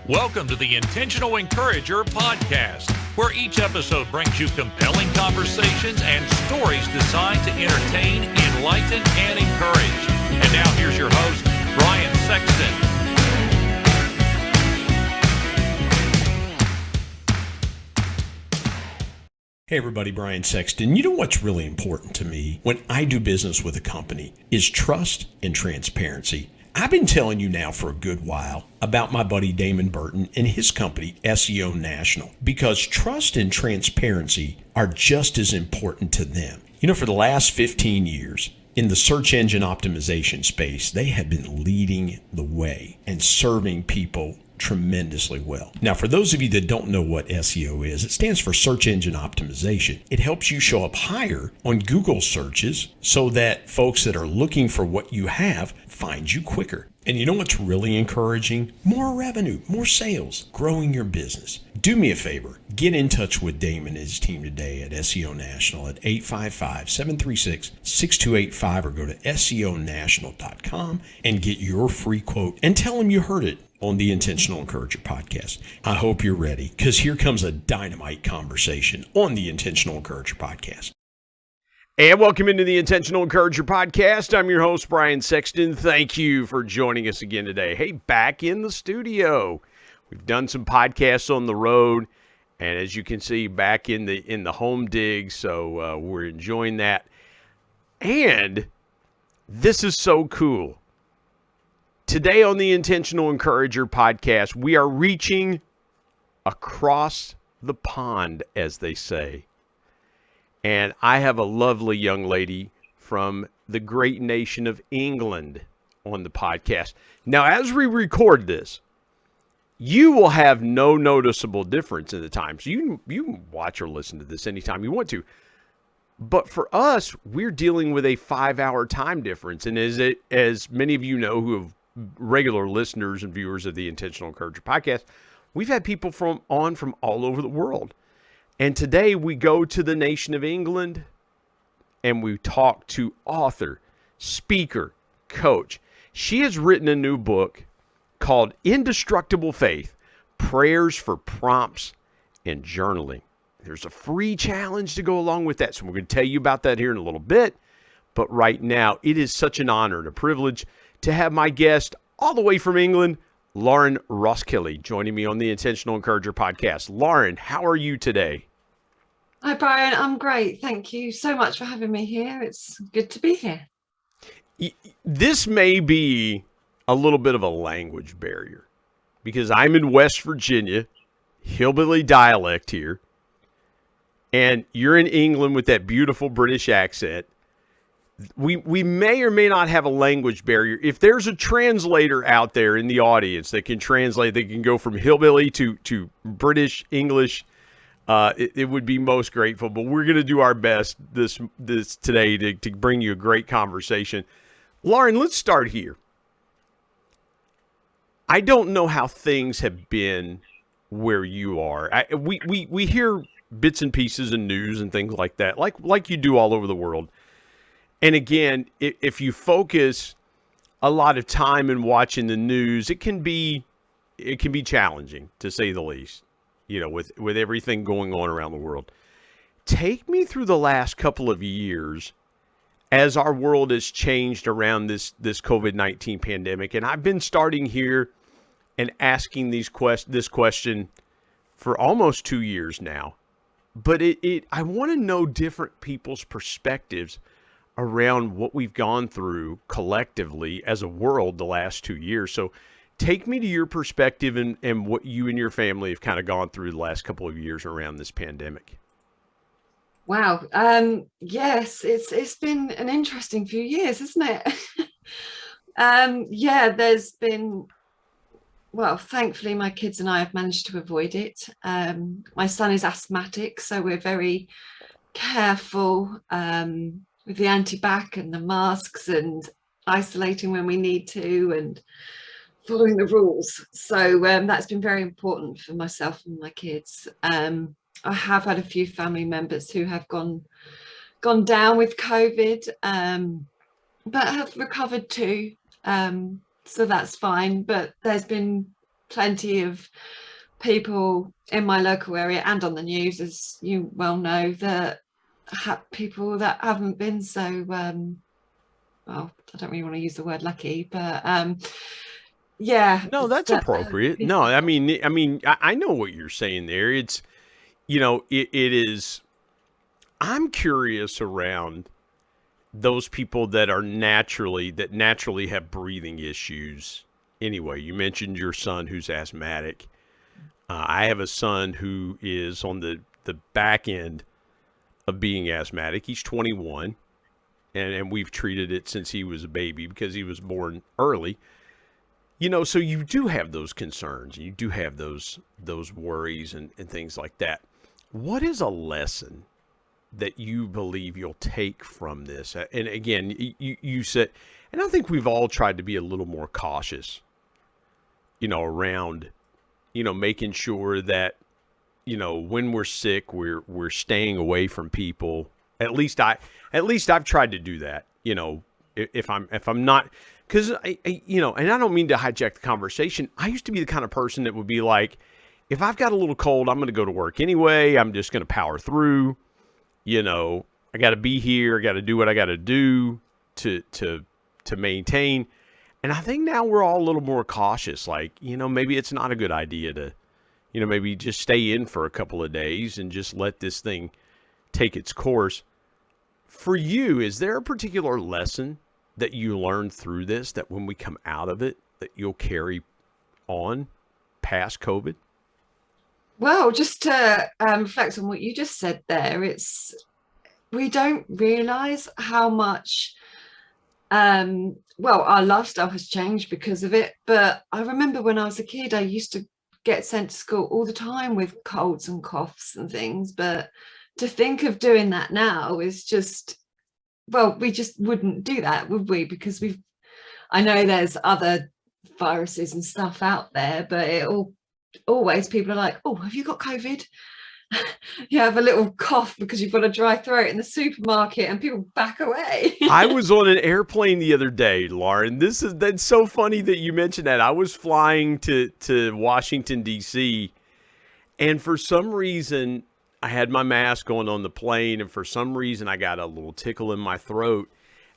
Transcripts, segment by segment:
Welcome to the Intentional Encourager podcast, where each episode brings you compelling conversations and stories designed to entertain, enlighten, and encourage. And now here's your host, Brian Sexton. Hey everybody, Brian Sexton. You know what's really important to me when I do business with a company is trust and transparency. I've been telling you now for a good while about my buddy Damon Burton and his company, SEO National, because trust and transparency are just as important to them. You know, for the last 15 years, in the search engine optimization space, they have been leading the way and serving people tremendously well. Now, for those of you that don't know what SEO is, it stands for search engine optimization. It helps you show up higher on Google searches so that folks that are looking for what you have find you quicker. And you know what's really encouraging? More revenue, more sales, growing your business. Do me a favor, get in touch with Damon and his team today at SEO National at 855-736-6285 or go to SEOnational.com and get your free quote and tell them you heard it on the Intentional Encourager podcast. I hope you're ready, because here comes a dynamite conversation on the Intentional Encourager podcast. And welcome into the Intentional Encourager podcast. I'm your host, Brian Sexton. Thank you for joining us again today. Hey, back in the studio. We've done some podcasts on the road, and as you can see, back in the home dig, so we're enjoying that. And this is so cool. Today on the Intentional Encourager podcast, we are reaching across the pond, as they say. And I have a lovely young lady from the great nation of England on the podcast. Now, as we record this, you will have no noticeable difference in the time. So you can watch or listen to this anytime you want to. But for us, we're dealing with a 5-hour time difference. And as many of you know who have regular listeners and viewers of the Intentional Encourager podcast, we've had people from all over the world. And today we go to the nation of England and we talk to author, speaker, coach. She has written a new book called Indestructible Faith, Prayers for Prompts and Journaling. There's a free challenge to go along with that. So we're going to tell you about that here in a little bit. But right now, it is such an honor and a privilege to have my guest all the way from England, Lauren Roskilly, joining me on the Intentional Encourager podcast. Lauren, how are you today? Hi, Brian. I'm great. Thank you so much for having me here. It's good to be here. This may be a little bit of a language barrier because I'm in West Virginia, hillbilly dialect here, and you're in England with that beautiful British accent. We may or may not have a language barrier. If there's a translator out there in the audience that can translate, they can go from hillbilly to British English, it would be most grateful. But we're going to do our best this today to bring you a great conversation. Lauren, let's start here. I don't know how things have been where you are. We hear bits and pieces in news and things like that, like you do all over the world. And again, if you focus a lot of time in watching the news, it can be challenging, to say the least, you know, with everything going on around the world. Take me through the last couple of years as our world has changed around this COVID-19 pandemic. And I've been starting here and asking this question for almost 2 years now. But I want to know different people's perspectives around what we've gone through collectively as a world the last 2 years. So take me to your perspective and what you and your family have kind of gone through the last couple of years around this pandemic. Wow. Yes, it's been an interesting few years, isn't it? There's been, well, thankfully my kids and I have managed to avoid it. My son is asthmatic, so we're very careful with the anti-bac and the masks and isolating when we need to and following the rules. So that's been very important for myself and my kids. I have had a few family members who have gone down with COVID, but have recovered too. So that's fine. But there's been plenty of people in my local area and on the news, as you well know, that people that haven't been so well, I don't really want to use the word lucky, but yeah. No, that's appropriate. No, I know what you're saying there. It's, it is, I'm curious around those people that naturally have breathing issues. Anyway, you mentioned your son who's asthmatic. I have a son who is on the back end of being asthmatic. He's 21, and we've treated it since he was a baby because he was born early. So you do have those concerns. You do have those worries and things like that. What is a lesson that you believe you'll take from this? And again, you said, and I think we've all tried to be a little more cautious, around, making sure that, when we're sick, we're staying away from people. At least I've tried to do that, if I'm not, because and I don't mean to hijack the conversation. I used to be the kind of person that would be like, if I've got a little cold, I'm going to go to work anyway. I'm just going to power through. I got to be here. I got to do what I got to do to maintain. And I think now we're all a little more cautious. Like, maybe it's not a good idea to, maybe just stay in for a couple of days and just let this thing take its course. For you, is there a particular lesson that you learned through this that when we come out of it, that you'll carry on past COVID? Well, just to reflect on what you just said there, we don't realize how much our lifestyle has changed because of it. But I remember when I was a kid, I used to get sent to school all the time with colds and coughs and things. But to think of doing that now is just, we just wouldn't do that, would we? Because I know there's other viruses and stuff out there, but always people are like, oh, have you got COVID? You have a little cough because you've got a dry throat in the supermarket and people back away. I was on an airplane the other day, Lauren. That's so funny that you mentioned that. I was flying to Washington, D.C., and for some reason I had my mask on the plane, and for some reason I got a little tickle in my throat,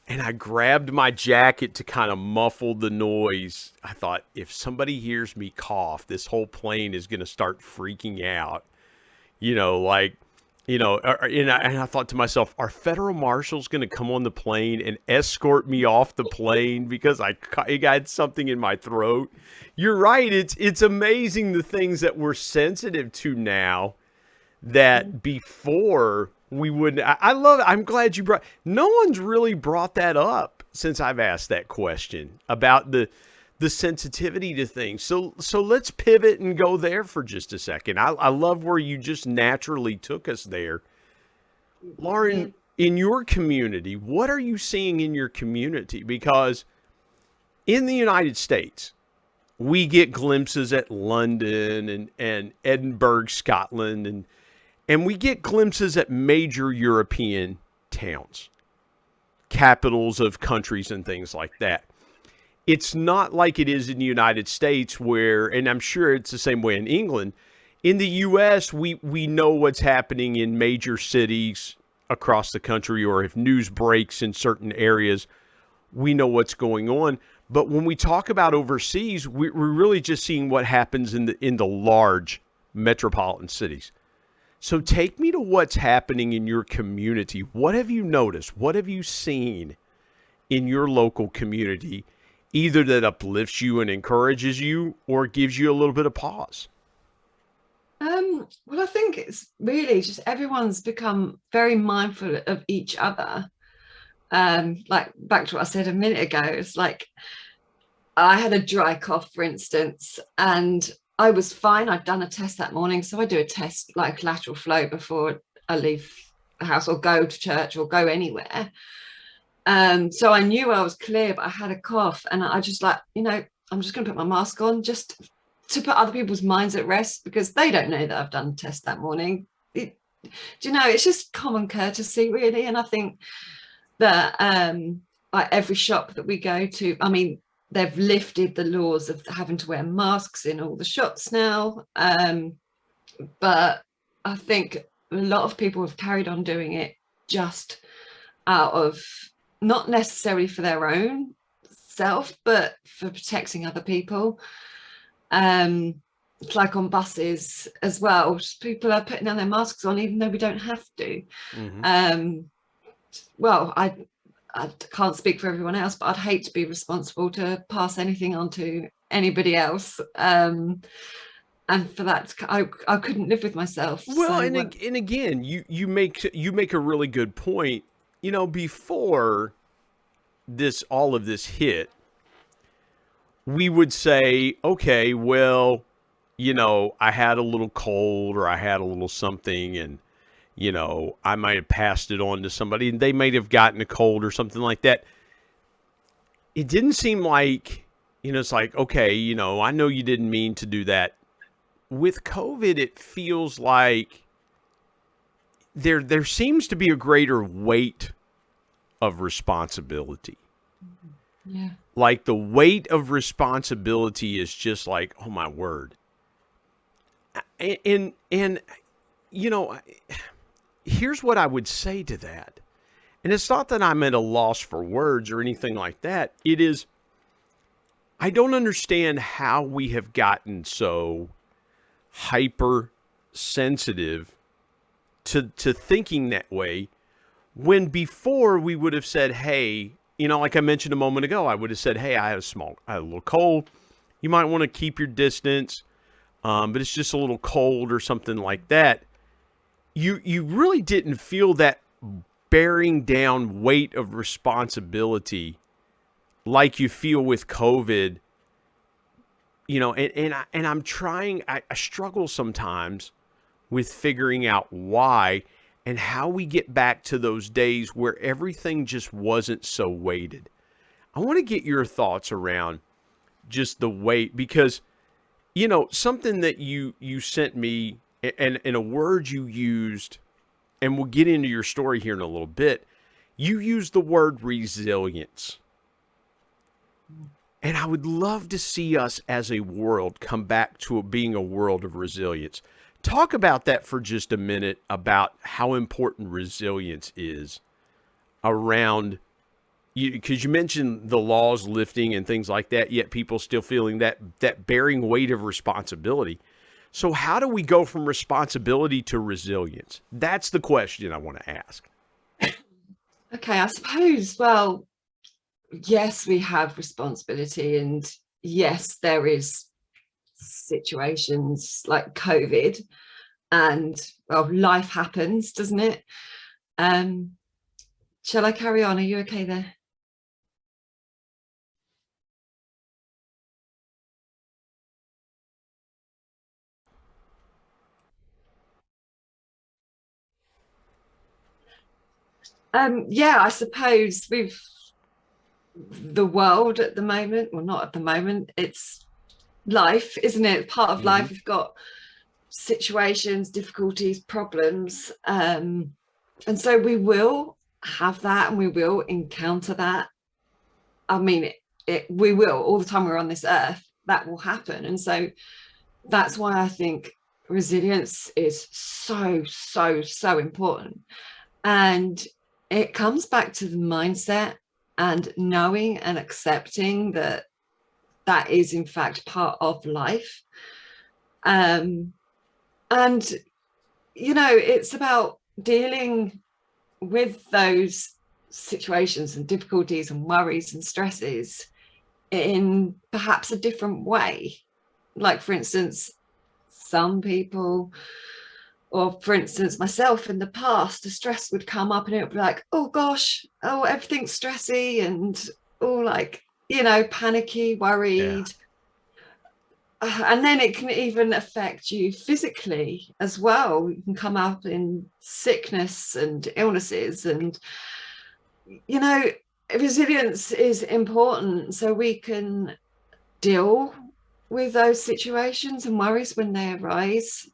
and I grabbed my jacket to kind of muffle the noise. I thought, if somebody hears me cough, this whole plane is going to start freaking out. And I thought to myself, are federal marshals going to come on the plane and escort me off the plane because I got something in my throat? You're right. It's amazing the things that we're sensitive to now that before we wouldn't. I'm glad you no one's really brought that up since I've asked that question about the sensitivity to things. So let's pivot and go there for just a second. I love where you just naturally took us there. Lauren, in your community, what are you seeing in your community? Because in the United States, we get glimpses at London and Edinburgh, Scotland, and we get glimpses at major European towns, capitals of countries and things like that. It's not like it is in the United States where, and I'm sure it's the same way in England. In the U.S., we know what's happening in major cities across the country, or if news breaks in certain areas, we know what's going on. But when we talk about overseas, we're really just seeing what happens in the large metropolitan cities. So take me to what's happening in your community. What have you noticed? What have you seen in your local community, either that uplifts you and encourages you or gives you a little bit of pause? Well, I think it's really just everyone's become very mindful of each other. Like back to what I said a minute ago, it's like I had a dry cough, for instance, and I was fine. I'd done a test that morning. So I do a test like lateral flow before I leave the house or go to church or go anywhere. So I knew I was clear, but I had a cough, and I just I'm just going to put my mask on just to put other people's minds at rest, because they don't know that I've done a test that morning. It's just common courtesy, really. And I think that like every shop that we go to, I mean, they've lifted the laws of having to wear masks in all the shops now. But I think a lot of people have carried on doing it just out of, not necessarily for their own self, but for protecting other people. It's like on buses as well. People are putting down their masks on even though we don't have to. Well, I can't speak for everyone else, but I'd hate to be responsible to pass anything on to anybody else. And for that, I couldn't live with myself. Well, so, and again, you make a really good point. You know, before all of this hit, we would say, okay, well, you know, I had a little cold or I had a little something, and you know, I might have passed it on to somebody and they might have gotten a cold or something like that. It didn't seem like, you know, it's like, okay, you know, I know you didn't mean to do that. With COVID, it feels like there seems to be a greater weight of responsibility. yeah. Like the weight of responsibility is just like, oh my word. And you know, here's what I would say to that. And it's not that I'm at a loss for words or anything like that. It is, I don't understand how we have gotten so hypersensitive to thinking that way, when before we would have said, hey, you know, like I mentioned a moment ago, I would have said, hey, I had a little cold. You might want to keep your distance, but it's just a little cold or something like that. You really didn't feel that bearing down weight of responsibility like you feel with COVID. You know, and I'm trying, I struggle sometimes with figuring out why and how we get back to those days where everything just wasn't so weighted. I want to get your thoughts around just the weight, because, you know, something that you sent me, and a word you used, and we'll get into your story here in a little bit. You used the word resilience. And I would love to see us as a world come back to being a world of resilience. Talk about that for just a minute, about how important resilience is around you, because you mentioned the laws lifting and things like that, yet people still feeling that bearing weight of responsibility. So how do we go from responsibility to resilience? That's the question I want to ask. Okay, I suppose, well, yes, we have responsibility, and yes, there is situations like COVID, and well, life happens, doesn't it? Shall I carry on? Are you okay there? Yeah, I suppose with the world at the moment, well, not at the moment, it's life, isn't it? Part of life. We've got situations, difficulties, problems, and so we will have that, and we will encounter that. I mean, we will, all the time we're on this earth, that will happen. And so that's why I think resilience is so important. And it comes back to the mindset and knowing and accepting that that is in fact part of life. And, you know, it's about dealing with those situations and difficulties and worries and stresses in perhaps a different way. Like, for instance, some people, or for instance, myself in the past, the stress would come up and it would be like, oh gosh, oh, everything's stressy, and all like, you know, panicky, worried. And then it can even affect you physically as well. You can come up in sickness and illnesses, and, you know, resilience is important so we can deal with those situations and worries when they arise.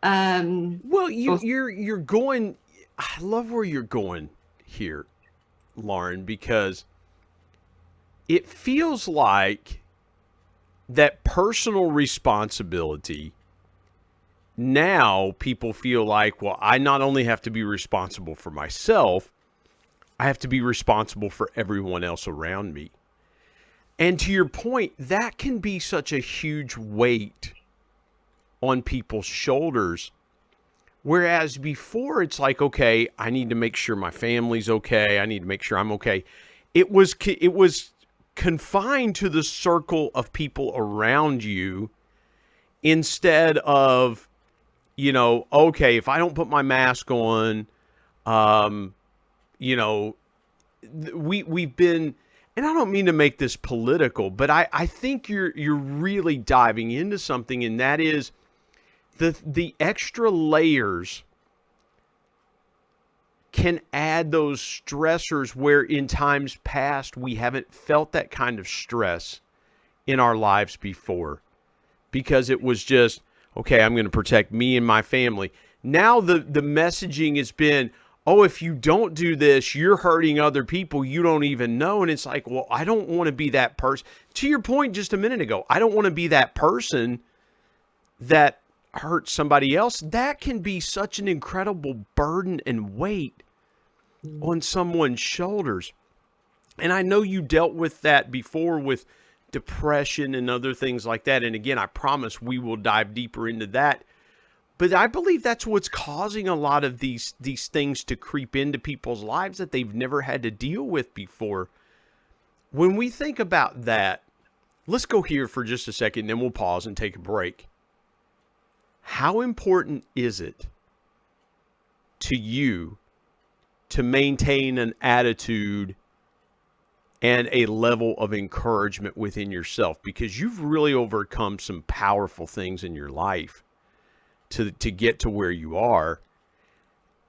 Well, you're going, I love where you're going here, Lauren, because it feels like that personal responsibility, now people feel like, well, I not only have to be responsible for myself, I have to be responsible for everyone else around me. And to your point, that can be such a huge weight on people's shoulders. Whereas before, it's like, okay, I need to make sure my family's okay. I need to make sure I'm okay. It was confined to the circle of people around you, instead of, okay, if I don't put my mask on, we've been, and I don't mean to make this political, but I think you're really diving into something, and that is the extra layers can add those stressors where in times past we haven't felt that kind of stress in our lives before, because it was just, okay, I'm going to protect me and my family. Now the messaging has been, oh, if you don't do this, you're hurting other people you don't even know. And it's like, well, I don't want to be that person. To your point just a minute ago, I don't want to be that person that hurts somebody else. That can be such an incredible burden and weight on someone's shoulders. And I know you dealt with that before with depression and other things like that. And again, I promise we will dive deeper into that. But I believe that's what's causing a lot of these things to creep into people's lives that they've never had to deal with before. When we think about that, let's go here for just a second, then we'll pause and take a break. How important is it to you to maintain an attitude and a level of encouragement within yourself? Because you've really overcome some powerful things in your life to get to where you are.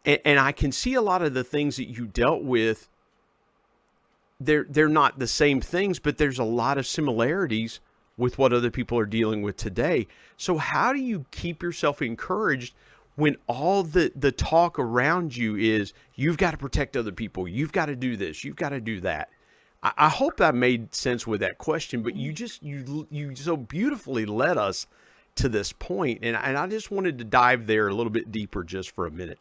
And I can see a lot of the things that you dealt with, they're not the same things, but there's a lot of similarities with what other people are dealing with today. So how do you keep yourself encouraged when all the talk around you is, you've got to protect other people, you've got to do this, you've got to do that? I hope that made sense with that question, but you so beautifully led us to this point, and I just wanted to dive there a little bit deeper just for a minute.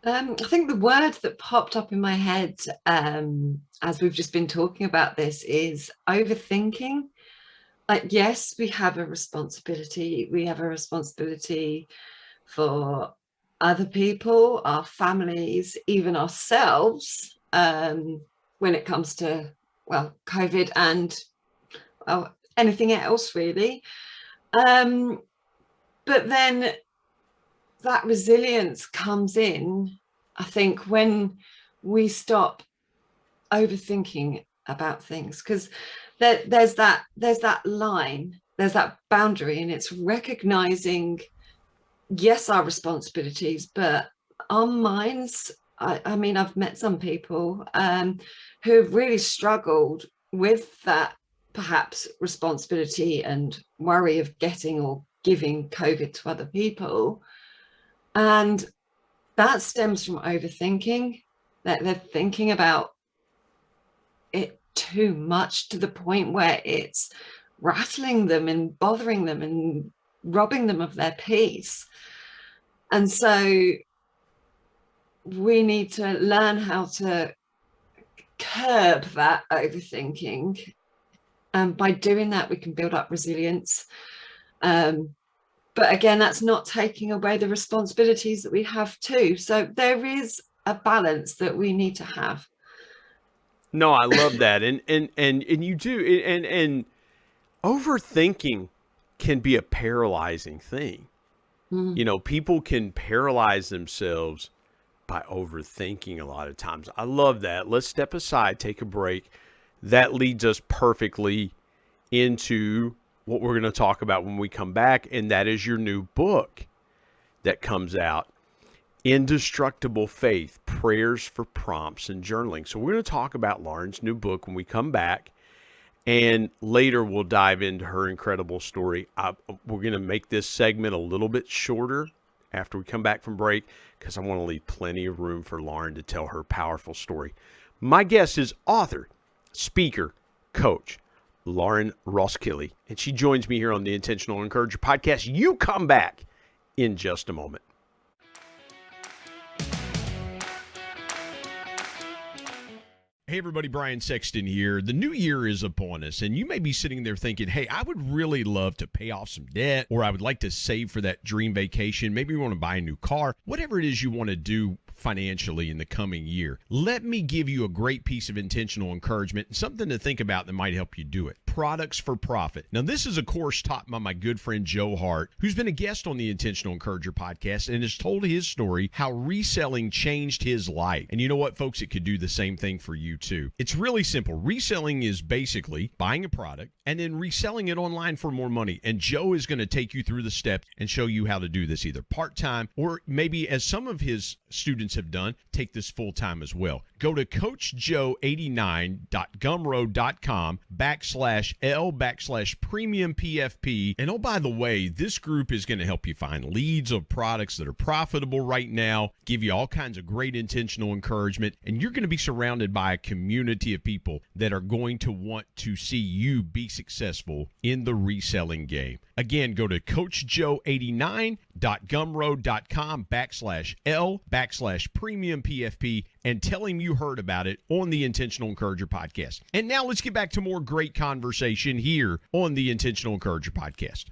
I think the word that popped up in my head as we've just been talking about this is overthinking. Like, yes, we have a responsibility. We have a responsibility for other people, our families, even ourselves, when it comes to, well, COVID and anything else, really. But then that resilience comes in, I think, when we stop overthinking about things, because there's that line, there's that boundary, and it's recognizing, yes, our responsibilities, but our minds. I mean, I've met some people who have really struggled with that, perhaps responsibility and worry of getting or giving COVID to other people. And that stems from overthinking, that they're thinking about it too much to the point where it's rattling them and bothering them and robbing them of their peace. And so we need to learn how to curb that overthinking. And by doing that, we can build up resilience. But again, that's not taking away the responsibilities that we have too. So there is a balance that we need to have. No, I love that. And you do. And overthinking can be a paralyzing thing. People can paralyze themselves by overthinking a lot of times. I love that. Let's step aside, take a break. That leads us perfectly into what we're going to talk about when we come back, and that is your new book that comes out, Indestructible Faith, Prayers for Prompts and Journaling. So we're going to talk about Lauren's new book when we come back, and later we'll dive into her incredible story. We're going to make this segment a little bit shorter after we come back from break, because I want to leave plenty of room for Lauren to tell her powerful story. My guest is author, speaker, coach, Lauren Roskilly. And she joins me here on the Intentional Encourager podcast. You come back in just a moment. Hey everybody, Brian Sexton here. The new year is upon us, and you may be sitting there thinking, hey, I would really love to pay off some debt, or I would like to save for that dream vacation. Maybe you want to buy a new car, whatever it is you want to do financially in the coming year. Let me give you a great piece of intentional encouragement and something to think about that might help you do it. Products for Profit. Now, this is a course taught by my good friend Joe Hart, who's been a guest on the Intentional Encourager podcast and has told his story how reselling changed his life. And you know what, folks? It could do the same thing for you too. It's really simple. Reselling is basically buying a product and then reselling it online for more money. And Joe is going to take you through the steps and show you how to do this either part-time or maybe, as some of his students have done, take this full-time as well. Go to coachjoe89.gumroad.com/L/premium PFP. And oh, by the way, this group is going to help you find leads of products that are profitable right now, give you all kinds of great intentional encouragement, and you're going to be surrounded by a community of people that are going to want to see you be successful in the reselling game. Again, go to coachjoe89.gumroad.com/L/premium PFP and tell him you heard about it on the Intentional Encourager podcast. And now let's get back to more great conversation here on the Intentional Encourager podcast.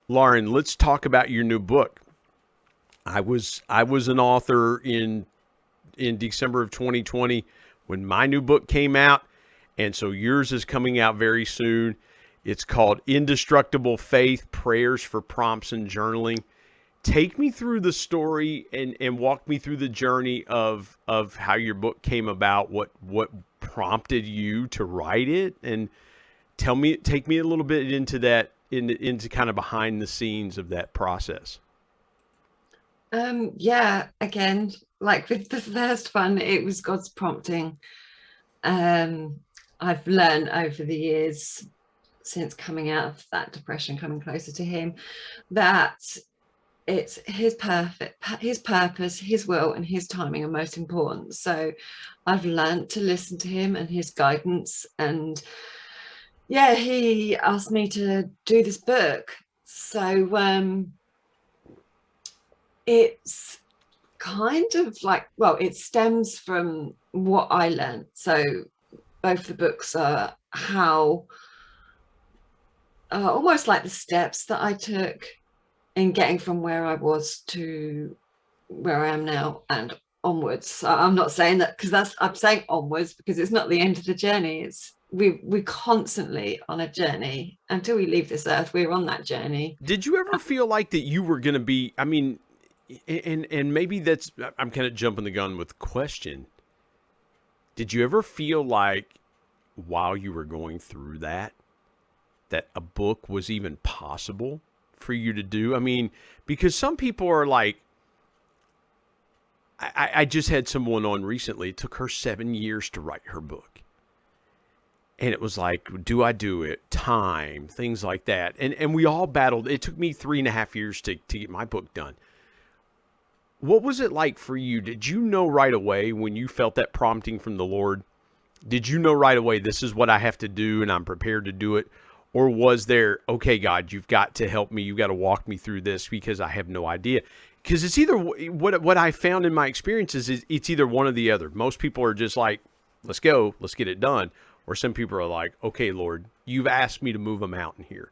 Lauren, let's talk about your new book. I was an author in December of 2020 when my new book came out, and so yours is coming out very soon. It's called Indestructible Faith: Prayers for Prompts and Journaling. Take me through the story and walk me through the journey of how your book came about, what prompted you to write it, and take me a little bit into that, into kind of behind the scenes of that process. Yeah, again, like with the first one, it was God's prompting. I've learned over the years, since coming out of that depression, coming closer to him, that it's his purpose, his will, and his timing are most important. So I've learned to listen to him and his guidance. And yeah, he asked me to do this book. So it's kind of like, well, it stems from what I learned. So both the books are how almost like the steps that I took in getting from where I was to where I am now and onwards. So I'm not saying that because I'm saying onwards because it's not the end of the journey. It's we're constantly on a journey until we leave this earth. We're on that journey. Did you ever feel like that you were going to be, I mean, and maybe that's, I'm kind of jumping the gun with the question. Did you ever feel like while you were going through that a book was even possible for you to do? I mean, because some people are like, I just had someone on recently. It took her 7 years to write her book. And it was like, do I do it? Time, things like that. And we all battled. It took me 3.5 years to get my book done. What was it like for you? Did you know right away when you felt that prompting from the Lord? Did you know right away, this is what I have to do and I'm prepared to do it? Or was there, okay, God, you've got to help me. You've got to walk me through this because I have no idea. Because it's either, what I found in my experiences is it's either one or the other. Most people are just like, let's go, let's get it done. Or some people are like, okay, Lord, you've asked me to move a mountain here.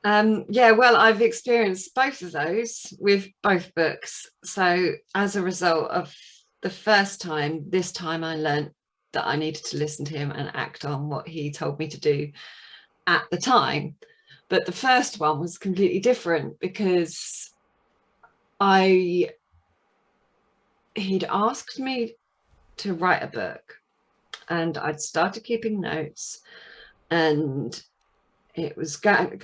Yeah, well, I've experienced both of those with both books. So as a result of the first time, this time I learned that I needed to listen to him and act on what he told me to do at the time. But the first one was completely different because he'd asked me to write a book and I'd started keeping notes and it was going,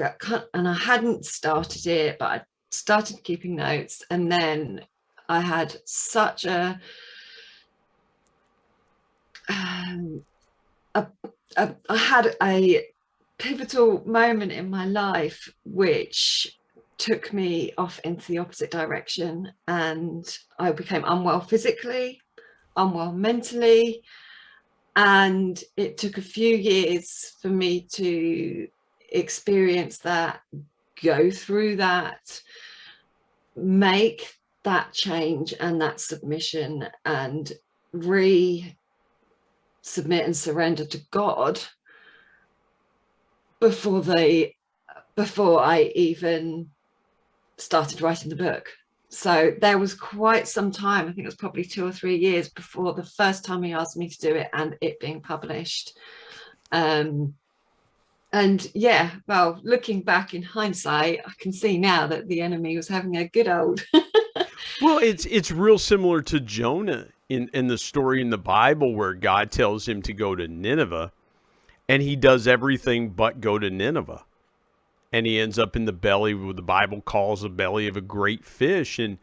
and I hadn't started it, but I started keeping notes. And then I had such I had a pivotal moment in my life, which took me off into the opposite direction, and I became unwell physically, unwell mentally, and it took a few years for me to experience that, go through that, make that change and that submission, and resubmit and surrender to God before I even started writing the book. So there was quite some time, I think it was probably 2 or 3 years before the first time he asked me to do it and it being published. And yeah, well, looking back in hindsight, I can see now that the enemy was having a good old Well, it's real similar to Jonah in the story in the Bible where God tells him to go to Nineveh, and he does everything but go to Nineveh. And he ends up in the belly, what the Bible calls the belly of a great fish. And,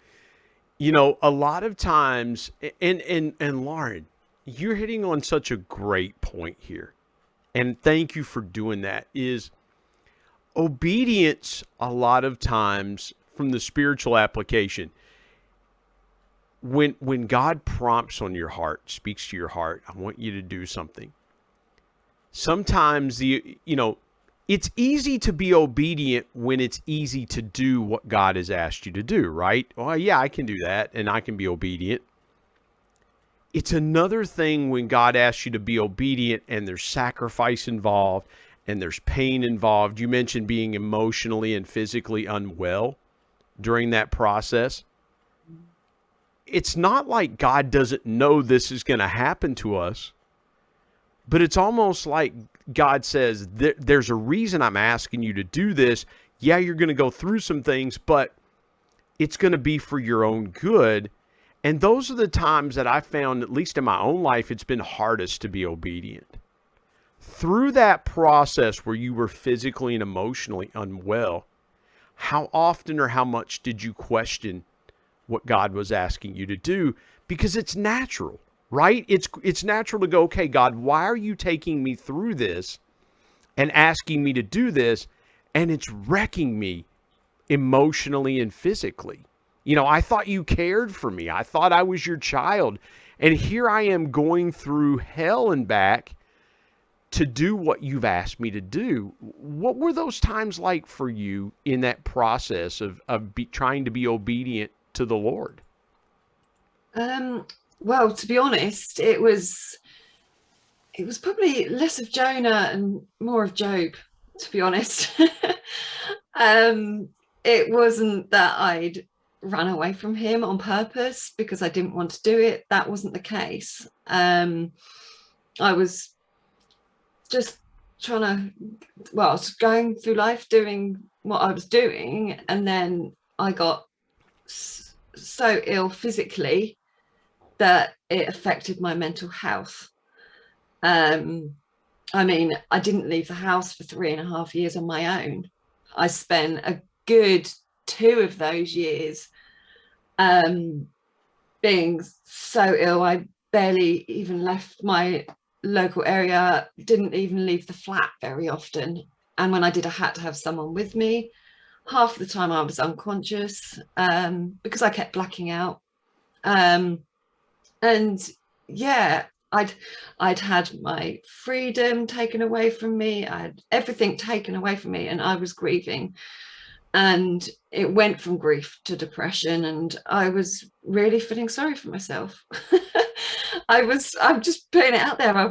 a lot of times, and Lauren, you're hitting on such a great point here. And thank you for doing that, is obedience a lot of times from the spiritual application. When God prompts on your heart, speaks to your heart, I want you to do something. Sometimes it's easy to be obedient when it's easy to do what God has asked you to do, right? Well, yeah, I can do that and I can be obedient. It's another thing when God asks you to be obedient and there's sacrifice involved and there's pain involved. You mentioned being emotionally and physically unwell during that process. It's not like God doesn't know this is going to happen to us, but it's almost like God says, there's a reason I'm asking you to do this. Yeah, you're going to go through some things, but it's going to be for your own good. And those are the times that I found, at least in my own life, it's been hardest to be obedient. Through that process where you were physically and emotionally unwell, how often or how much did you question what God was asking you to do? Because it's natural, right? It's natural to go, okay, God, why are you taking me through this and asking me to do this? And it's wrecking me emotionally and physically. I thought you cared for me. I thought I was your child. And here I am going through hell and back to do what you've asked me to do. What were those times like for you in that process of trying to be obedient to the Lord? Well, to be honest, it was probably less of Jonah and more of Job, to be honest. It wasn't that I'd run away from him on purpose because I didn't want to do it. That wasn't the case. I was just I was going through life doing what I was doing, and then I got so ill physically that it affected my mental health. I didn't leave the house for 3.5 years on my own. I spent a good 2 of those years being so ill. I barely even left my local area, didn't even leave the flat very often. And when I did, I had to have someone with me. Half the time I was unconscious because I kept blacking out. And yeah, I'd had my freedom taken away from me. I had everything taken away from me, and I was grieving. And it went from grief to depression, and I was really feeling sorry for myself. I'm just putting it out there. I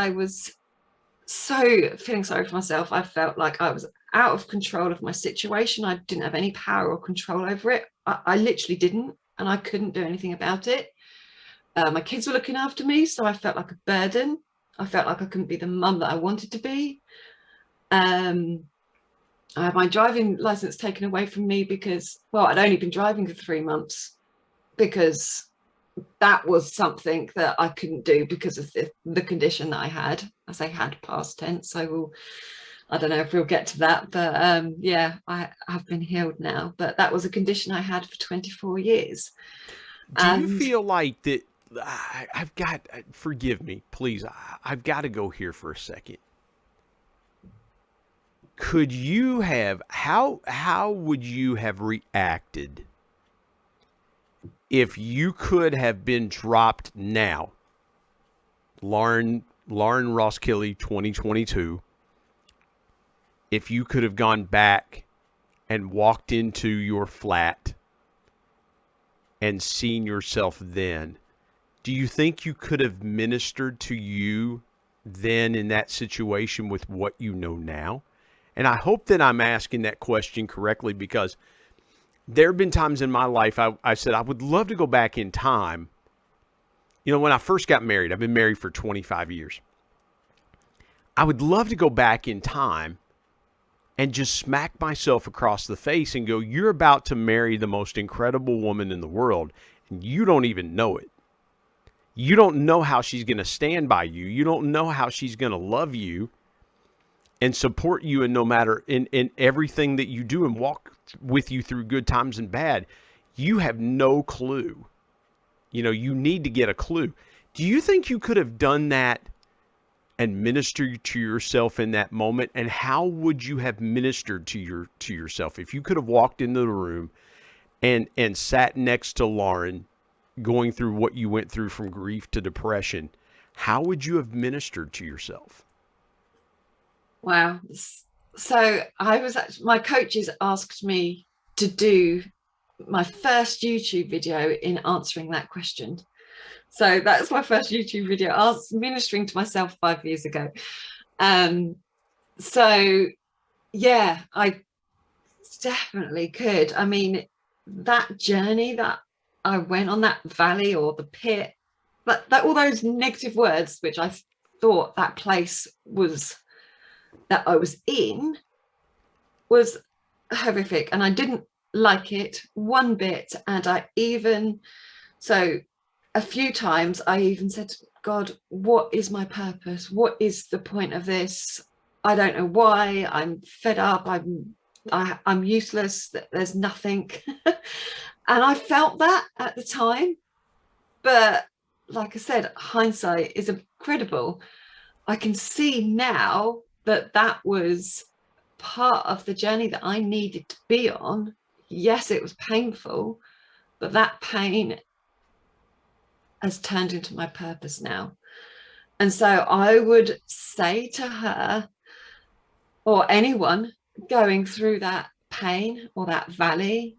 was so feeling sorry for myself. I felt like I was out of control of my situation. I didn't have any power or control over it. I literally didn't, and I couldn't do anything about it. My kids were looking after me, so I felt like a burden. I felt like I couldn't be the mum that I wanted to be. I had my driving license taken away from me because, I'd only been driving for 3 months, because that was something that I couldn't do because of the condition that I had. I say had past tense, so I don't know if we'll get to that, but yeah, I have been healed now. But that was a condition I had for 24 years. Do you feel like that? Forgive me, please. I've got to go here for a second. could you have, how would you have reacted if you could have been dropped now? Lauren Roskilly 2022, if you could have gone back and walked into your flat and seen yourself then, do you think you could have ministered to you then in that situation with what you know now? And I hope that I'm asking that question correctly, because there have been times in my life I said I would love to go back in time. You know, when I first got married, I've been married for 25 years. I would love to go back in time and just smack myself across the face and go, you're about to marry the most incredible woman in the world, and you don't even know it. You don't know how she's going to stand by you. You don't know how she's going to love you and support you in no matter in everything that you do and walk with you through good times and bad. You have no clue. You know, you need to get a clue. Do you think you could have done that and ministered to yourself in that moment? And how would you have ministered to yourself if you could have walked into the room and sat next to Lauren going through what you went through from grief to depression? How would you have ministered to yourself? Wow. So my coaches asked me to do my first YouTube video in answering that question. So that's my first YouTube video. I was ministering to myself 5 years ago. So yeah, I definitely could. I mean, that journey that I went on, that valley or the pit, that all those negative words, which I thought that place was that I was in, was horrific. And I didn't like it one bit. And so a few times I even said, God, what is my purpose? What is the point of this? I don't know why. I'm fed up. I'm useless. There's nothing. And I felt that at the time. But like I said, hindsight is incredible. I can see now that that was part of the journey that I needed to be on. Yes, it was painful, but that pain has turned into my purpose now. And so I would say to her, or anyone going through that pain or that valley,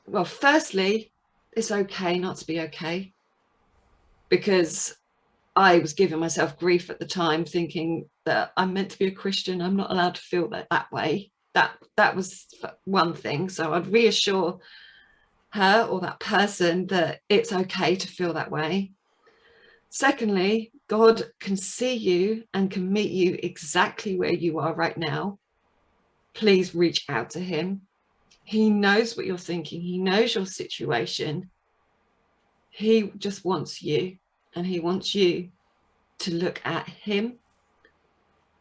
well, firstly, it's okay not to be okay, because I was giving myself grief at the time, thinking that I'm meant to be a Christian. I'm not allowed to feel that way. That was one thing. So I'd reassure her or that person that it's okay to feel that way. Secondly, God can see you and can meet you exactly where you are right now. Please reach out to him. He knows what you're thinking. He knows your situation. He just wants you, and he wants you to look at him.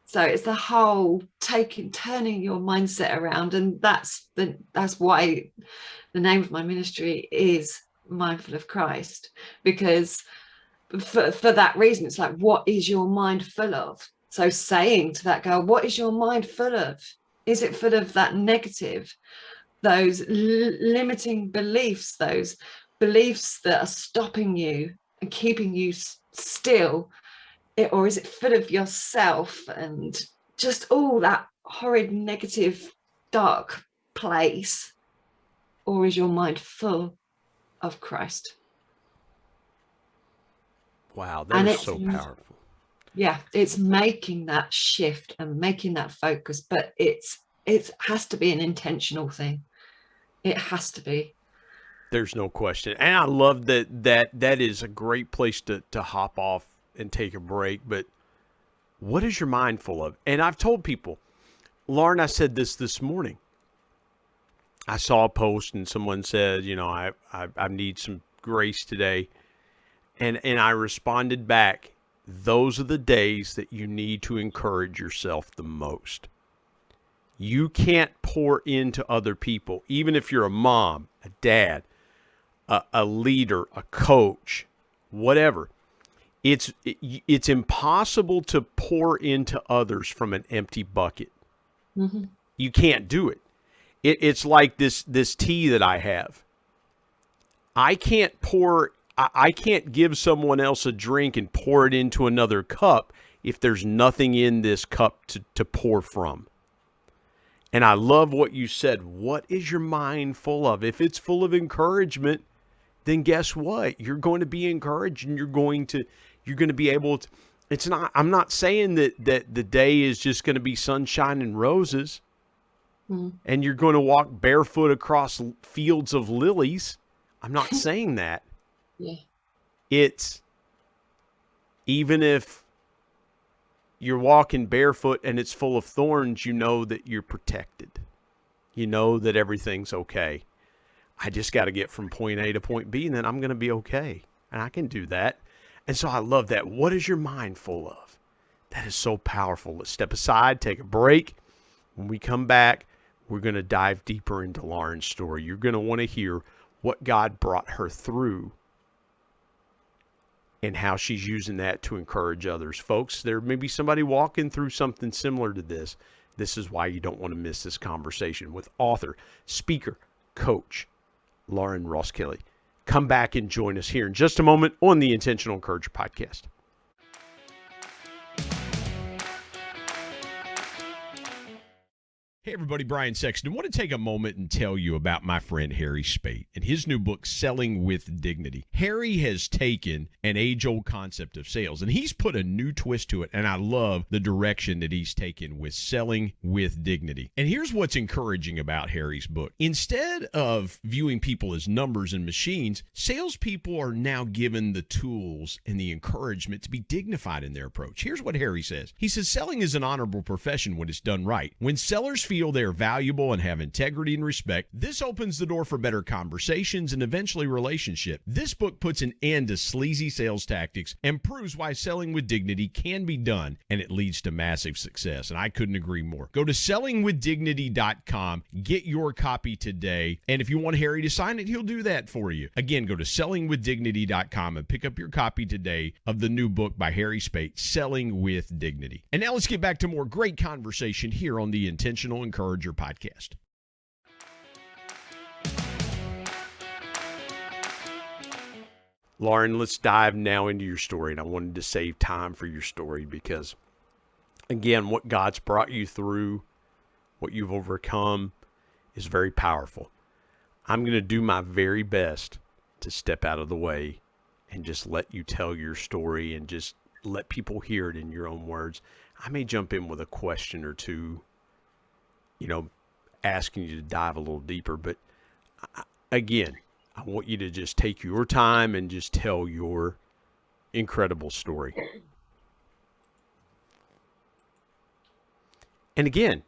So it's the whole turning your mindset around. And that's why the name of my ministry is Mindful of Christ, because for that reason, it's like, what is your mind full of? So saying to that girl, what is your mind full of? Is it full of that negative, those limiting beliefs, those beliefs that are stopping you and keeping you still? Or is it full of yourself and just all that horrid, negative, dark place? Or is your mind full of Christ? Wow, that is so powerful. Yeah, it's making that shift and making that focus, but it has to be an intentional thing. It has to be. There's no question. And I love that is a great place to hop off and take a break. But what is your mind full of? And I've told people, Lauren, I said this morning. I saw a post and someone said, you know, I need some grace today. And I responded back, those are the days that you need to encourage yourself the most. You can't pour into other people, even if you're a mom, a dad, a leader, a coach, whatever. it's impossible to pour into others from an empty bucket. Mm-hmm. You can't do it. It's like this tea that I have. I can't give someone else a drink and pour it into another cup if there's nothing in this cup to pour from. And I love what you said. What is your mind full of? If it's full of encouragement, then guess what? You're going to be encouraged, and you're going to be able to. I'm not saying that the day is just going to be sunshine and roses, and you're going to walk barefoot across fields of lilies. I'm not saying that. Yeah. It's even if you're walking barefoot and it's full of thorns, you know that you're protected. You know that everything's okay. I just got to get from point A to point B, and then I'm going to be okay. And I can do that. And so I love that. What is your mind full of? That is so powerful. Let's step aside, take a break. When we come back, we're going to dive deeper into Lauren's story. You're going to want to hear what God brought her through and how she's using that to encourage others. Folks, there may be somebody walking through something similar to this. This is why you don't want to miss this conversation with author, speaker, coach, Lauren Roskilly. Come back and join us here in just a moment on the Intentional Encourager podcast. Hey everybody, Brian Sexton. I want to take a moment and tell you about my friend Harry Spate and his new book, Selling with Dignity. Harry has taken an age-old concept of sales and he's put a new twist to it, and I love the direction that he's taken with Selling with Dignity. And here's what's encouraging about Harry's book. Instead of viewing people as numbers and machines, salespeople are now given the tools and the encouragement to be dignified in their approach. Here's what Harry says. He says, selling is an honorable profession when it's done right. When sellers feel they are valuable and have integrity and respect, this opens the door for better conversations and eventually relationship. This book puts an end to sleazy sales tactics and proves why selling with dignity can be done, and it leads to massive success. And I couldn't agree more. Go to sellingwithdignity.com, get your copy today, and if you want Harry to sign it, he'll do that for you. Again, go to sellingwithdignity.com and pick up your copy today of the new book by Harry Spate, Selling with Dignity. And now let's get back to more great conversation here on the Intentional Encourager podcast. Lauren, let's dive now into your story. And I wanted to save time for your story because, again, what God's brought you through, what you've overcome is very powerful. I'm going to do my very best to step out of the way and just let you tell your story and just let people hear it in your own words. I may jump in with a question or two, asking you to dive a little deeper. But again, I want you to just take your time and just tell your incredible story. And again,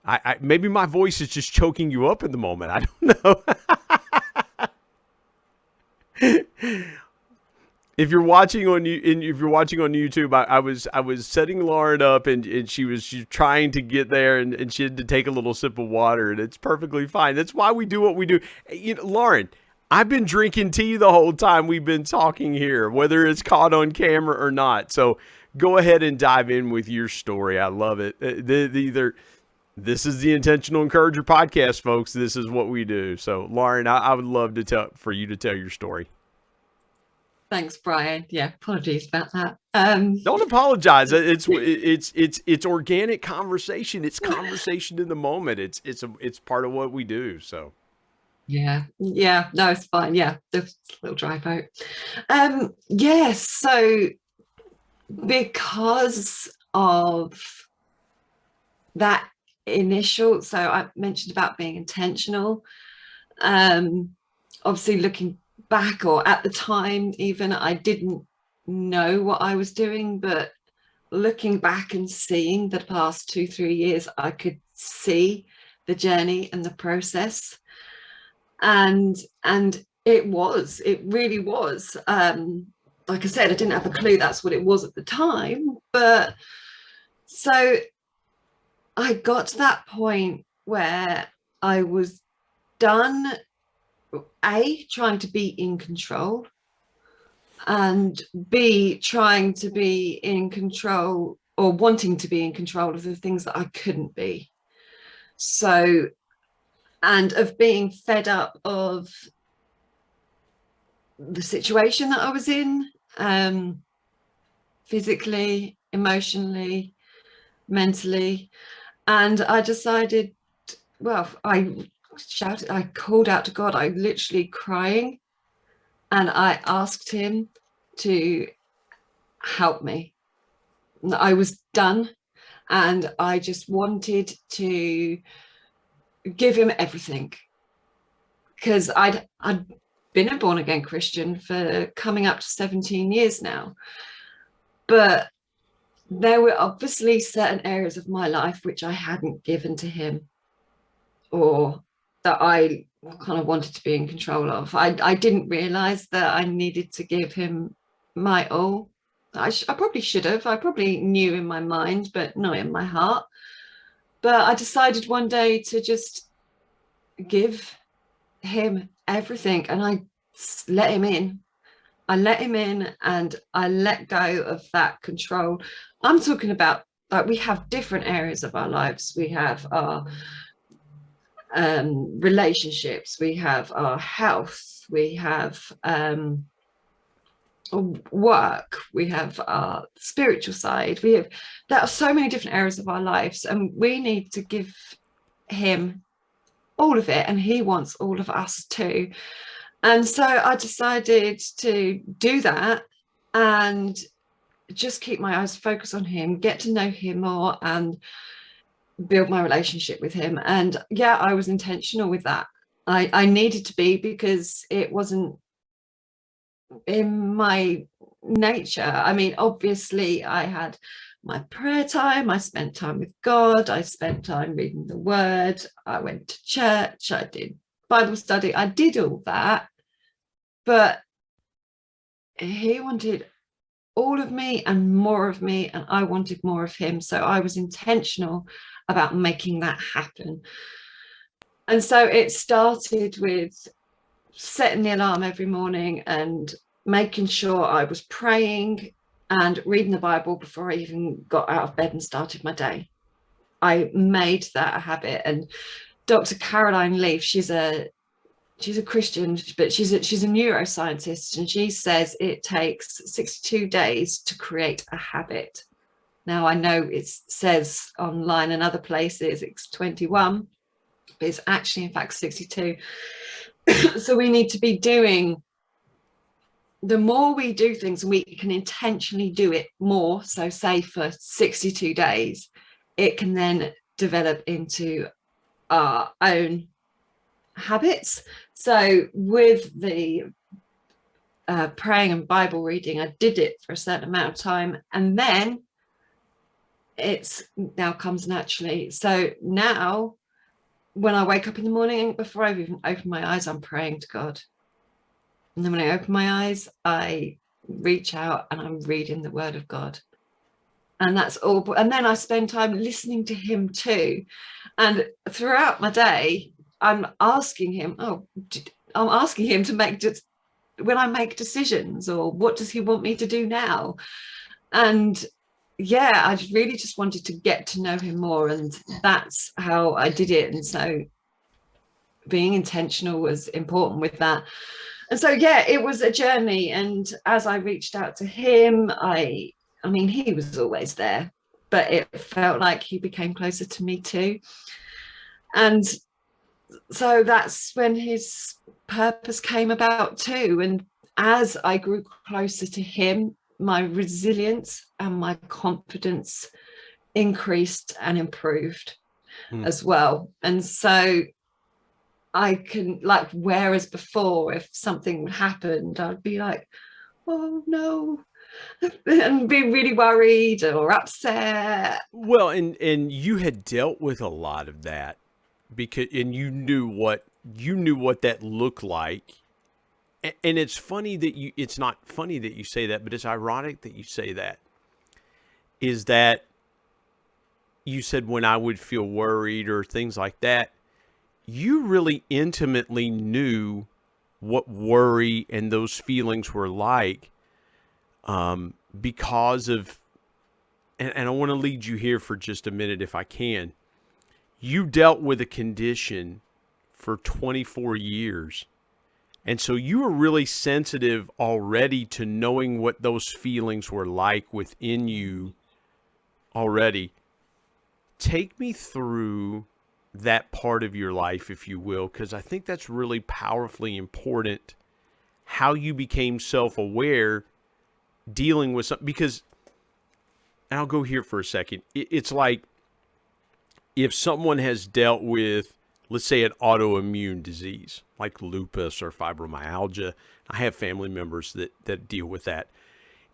I maybe my voice is just choking you up at the moment. I don't know. If you're watching on YouTube, I was setting Lauren up and she's trying to get there and she had to take a little sip of water, and it's perfectly fine. That's why we do what we do. Lauren, I've been drinking tea the whole time we've been talking here, whether it's caught on camera or not. So go ahead and dive in with your story. I love it. This is the Intentional Encourager podcast, folks. This is what we do. So Lauren, I would love for you to tell your story. Thanks, Brian. Yeah, apologies about that. Don't apologize. It's organic conversation. It's conversation in the moment. It's part of what we do. So yeah, no, it's fine. Yeah, just a little dry vote. Yes. So because of that initial, so I mentioned about being intentional. Obviously, looking back, or at the time even, I didn't know what I was doing, but looking back and seeing the past 2-3 years, I could see the journey and the process, and it really was, like I said, I didn't have a clue that's what it was at the time. But so I got to that point where I was done trying to be in control, and B, trying to be in control or wanting to be in control of the things that I couldn't be. So, and of being fed up of the situation that I was in, physically, emotionally, mentally. And I decided, well, I called out to God, I literally crying, and I asked him to help me. I was done, and I just wanted to give him everything, because I'd been a born again Christian for coming up to 17 years now, but there were obviously certain areas of my life which I hadn't given to him, or that I kind of wanted to be in control of. I didn't realize that I needed to give him my all. I probably should have. I probably knew in my mind, but not in my heart. But I decided one day to just give him everything, and I let him in. I let him in, and I let go of that control. I'm talking about, like, we have different areas of our lives. We have our relationships, we have our health, we have work, we have our spiritual side. There are so many different areas of our lives, and we need to give him all of it, and he wants all of us too. And so I decided to do that and just keep my eyes focused on him, get to know him more, and build my relationship with him. And yeah, I was intentional with that. I needed to be, because it wasn't in my nature. I mean, obviously I had my prayer time, I spent time with God, I spent time reading the word, I went to church, I did Bible study, I did all that, but he wanted all of me and more of me, and I wanted more of him. So I was intentional about making that happen. And so it started with setting the alarm every morning and making sure I was praying and reading the Bible before I even got out of bed and started my day. I made that a habit. And Dr. Caroline Leaf, she's a Christian, but she's a neuroscientist, and she says it takes 62 days to create a habit. Now, I know it says online and other places it's 21, but it's actually in fact 62. So we need to be doing, the more we do things, and we can intentionally do it more, so say for 62 days, it can then develop into our own habits. So with the praying and Bible reading, I did it for a certain amount of time, and then it's now comes naturally. So now when I wake up in the morning, before I've even opened my eyes, I'm praying to God. And then when I open my eyes, I reach out and I'm reading the word of God. And that's all. And then I spend time listening to him too. And throughout my day, I'm asking him to make, just when I make decisions, or what does he want me to do now? And yeah, I really just wanted to get to know him more, and that's how I did it. And so being intentional was important with that. And so yeah, it was a journey. And as I reached out to him, I mean, he was always there, but it felt like he became closer to me too. And so that's when his purpose came about too. And as I grew closer to him, my resilience and my confidence increased and improved as well. And so I can, like, whereas before, if something happened, I'd be like, oh no, and be really worried or upset. Well, and you had dealt with a lot of that, because, and you knew what that looked like. And it's funny that it's not funny that you say that, but it's ironic that you say that, is that you said when I would feel worried or things like that, you really intimately knew what worry and those feelings were like, because of, and I want to lead you here for just a minute if I can. You dealt with a condition for 24 years. And so you were really sensitive already to knowing what those feelings were like within you already. Take me through that part of your life, if you will, because I think that's really powerfully important, how you became self-aware dealing with something. Because, and I'll go here for a second, it's like if someone has dealt with, let's say, an autoimmune disease like lupus or fibromyalgia. I have family members that deal with that.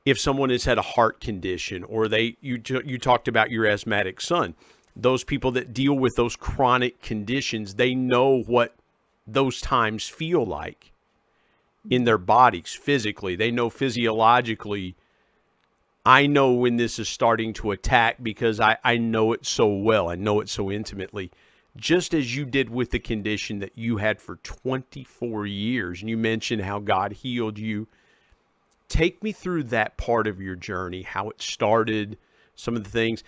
If someone has had a heart condition, or you talked about your asthmatic son, those people that deal with those chronic conditions, they know what those times feel like in their bodies physically. They know physiologically, I know when this is starting to attack because I know it so well. I know it so intimately. Just as you did with the condition that you had for 24 years. And you mentioned how God healed you. Take me through that part of your journey, how it started, some of the things.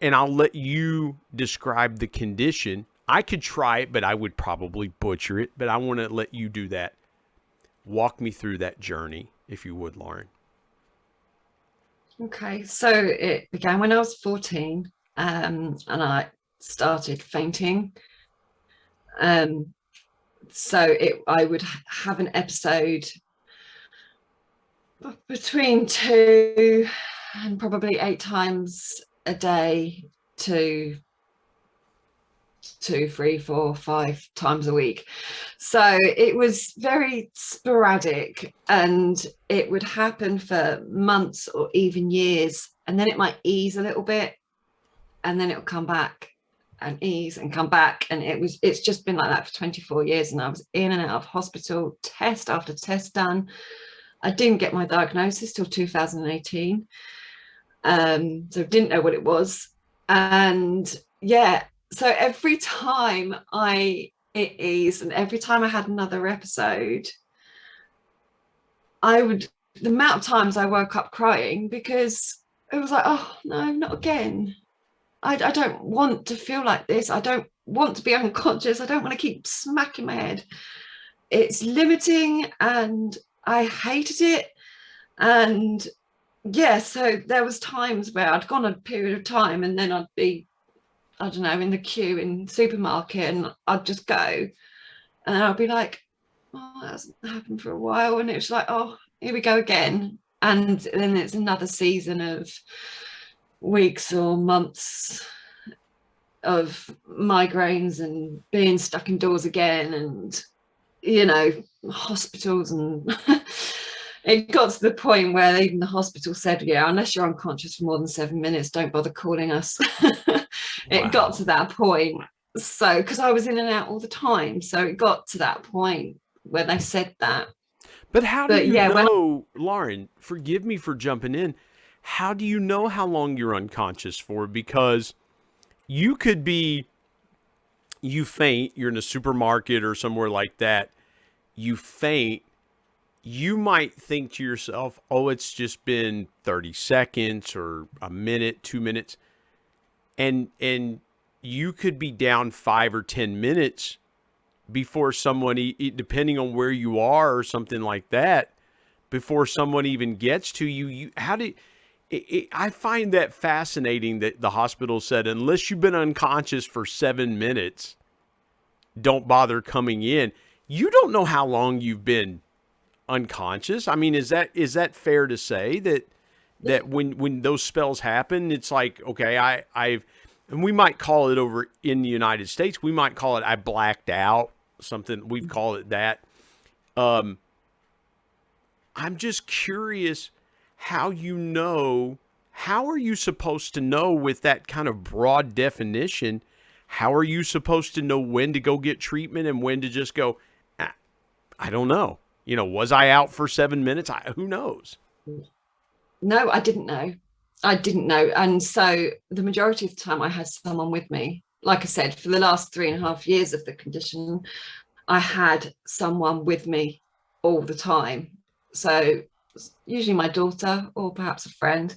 And I'll let you describe the condition. I could try it, but I would probably butcher it. But I want to let you do that. Walk me through that journey, if you would, Lauren. Okay, so it began when I was 14, and I started fainting. So I would have an episode between 2 and probably 8 times a day to 2, 3, 4, 5 times a week. So it was very sporadic, and it would happen for months or even years, and then it might ease a little bit, and then it would come back and ease and come back. And it's just been like that for 24 years. And I was in and out of hospital, test after test done. I didn't get my diagnosis till 2018. So didn't know what it was. And yeah, so every time it eased, and every time I had another episode, the amount of times I woke up crying, because it was like, oh no, not again. I don't want to feel like this. I don't want to be unconscious. I don't want to keep smacking my head. It's limiting, and I hated it. And yeah, so there was times where I'd gone a period of time, and then I'd be, I don't know, in the queue in the supermarket, and I'd just go, and I'd be like, oh, that hasn't happened for a while. And it's like, oh, here we go again. And then it's another season of weeks or months of migraines and being stuck indoors again, and hospitals. And it got to the point where even the hospital said, yeah, unless you're unconscious for more than 7 minutes, don't bother calling us. It got to that point. So because I was in and out all the time, so it got to that point where they said that. But how do you know, Lauren, forgive me for jumping in, how do you know how long you're unconscious for? Because you could be, you faint, you're in a supermarket or somewhere like that, you faint, you might think to yourself, oh, it's just been 30 seconds or a minute, 2 minutes. And you could be down 5 or 10 minutes before someone, depending on where you are or something like that, before someone even gets to you. I find that fascinating that the hospital said, unless you've been unconscious for 7 minutes, don't bother coming in. You don't know how long you've been unconscious. I mean, is that fair to say that when those spells happen, it's like, okay, and we might call it over in the United States, we might call it, I blacked out, something, we've called it that. I'm just curious how are you supposed to know with that kind of broad definition? How are you supposed to know when to go get treatment and when to just go, I don't know. Was I out for 7 minutes? Who knows? No, I didn't know. And so the majority of the time I had someone with me. Like I said, for the last 3.5 years of the condition, I had someone with me all the time. So usually my daughter or perhaps a friend.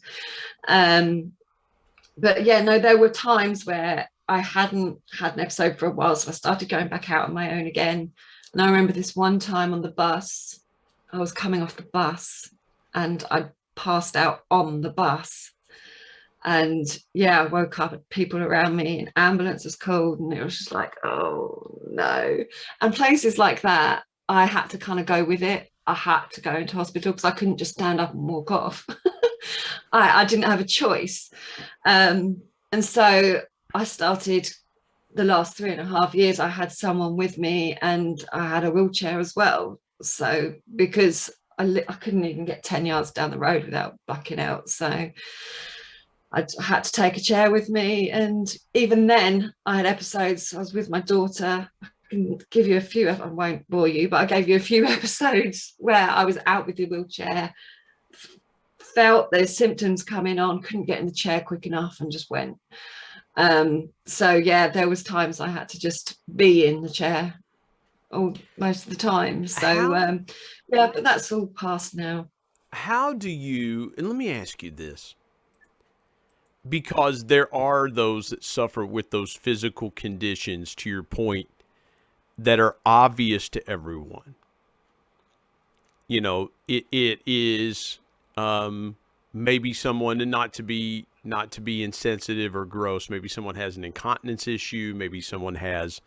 But yeah, no, there were times where I hadn't had an episode for a while, so I started going back out on my own again. And I remember this one time on the bus, I was coming off the bus and I passed out on the bus. And yeah, I woke up, people around me, an ambulance was called, and it was just like, oh no. And places like that, I had to kind of go with it. I had to go into hospital because I couldn't just stand up and walk off. I didn't have a choice. And so I started the last 3.5 years, I had someone with me and I had a wheelchair as well. So because I couldn't even get 10 yards down the road without blacking out. So I had to take a chair with me. And even then I had episodes, I was with my daughter. I can give you a few, I won't bore you, but I gave you a few episodes where I was out with the wheelchair, felt those symptoms coming on, couldn't get in the chair quick enough and just went. So yeah, there was times I had to just be in the chair most of the time. So yeah, but that's all past now. How do you, and let me ask you this, because there are those that suffer with those physical conditions, to your point, that are obvious to everyone. You know, it is maybe someone, and not to be insensitive or gross, maybe someone has an incontinence issue, maybe someone has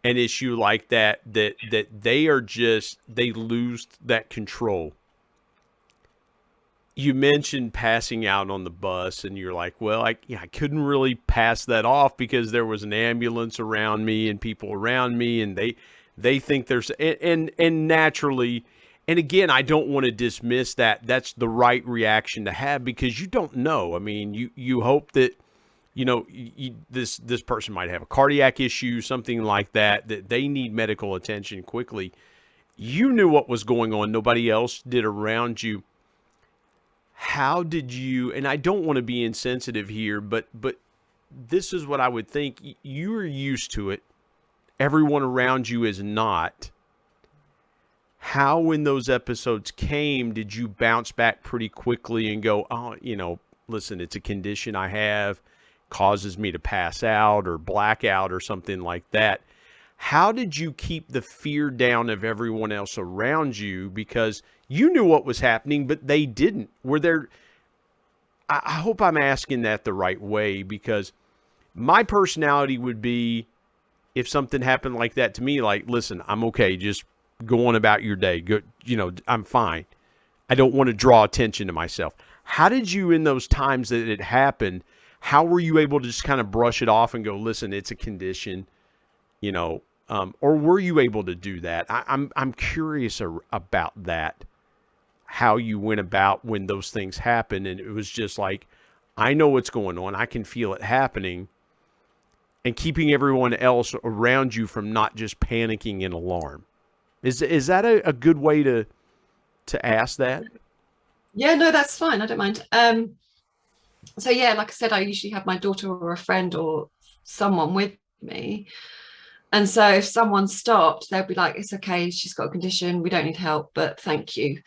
an issue like that they are just, they lose that control. You mentioned passing out on the bus, and you're like, well, I couldn't really pass that off because there was an ambulance around me and people around me, and they think there's, and naturally, and again, I don't want to dismiss that. That's the right reaction to have, because you don't know. I mean, you hope that, you know, this person might have a cardiac issue, something like that they need medical attention quickly. You knew what was going on. Nobody else did around you. How did you, and I don't want to be insensitive here, but this is what I would think. You are used to it. Everyone around you is not. How, when those episodes came, did you bounce back pretty quickly and go, oh, you know, listen, it's a condition I have, causes me to pass out or black out or something like that? How did you keep the fear down of everyone else around you? Because you knew what was happening, but they didn't. Were there, I hope I'm asking that the right way, because my personality would be, if something happened like that to me, like, listen, I'm okay, just go on about your day. Good, you know, I'm fine. I don't want to draw attention to myself. How did you, in those times that it happened, how were you able to just kind of brush it off and go, listen, it's a condition, you know, or were you able to do that? I'm curious about that, how you went about when those things happen, and it was just like, I know what's going on. I can feel it happening, and keeping everyone else around you from not just panicking in alarm. Is that a good way to ask that? Yeah, no, that's fine. I don't mind. So yeah, like I said, I usually have my daughter or a friend or someone with me. And so if someone stopped, they'll be like, it's okay, she's got a condition, we don't need help, but thank you.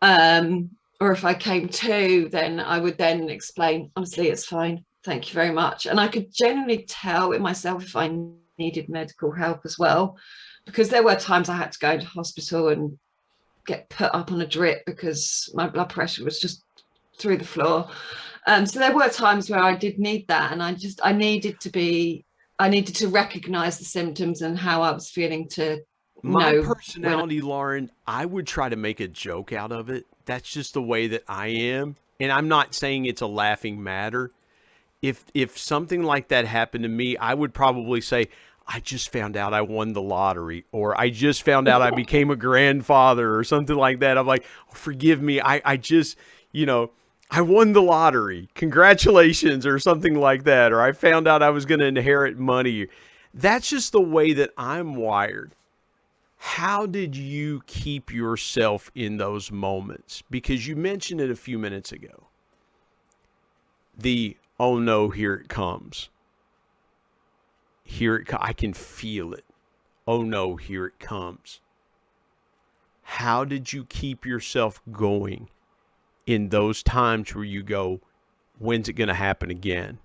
Or if I came to, then I would then explain, honestly, it's fine, thank you very much. And I could generally tell in myself if I needed medical help as well, because there were times I had to go to hospital and get put up on a drip because my blood pressure was just through the floor. So there were times where I did need that, and I needed to recognize the symptoms and how I was feeling to my know. Personality, Lauren, I would try to make a joke out of it. That's just the way that I am. And I'm not saying it's a laughing matter. If something like that happened to me, I would probably say, I just found out I won the lottery, or I just found out I became a grandfather, or something like that. I'm like, oh, forgive me. I just, you know, I won the lottery. Congratulations, or something like that. Or I found out I was going to inherit money. That's just the way that I'm wired. How did you keep yourself in those moments? Because you mentioned it a few minutes ago. Oh no, here it comes. I can feel it. Oh no, here it comes. how did you keep yourself going in those times where you go, when's it going to happen again?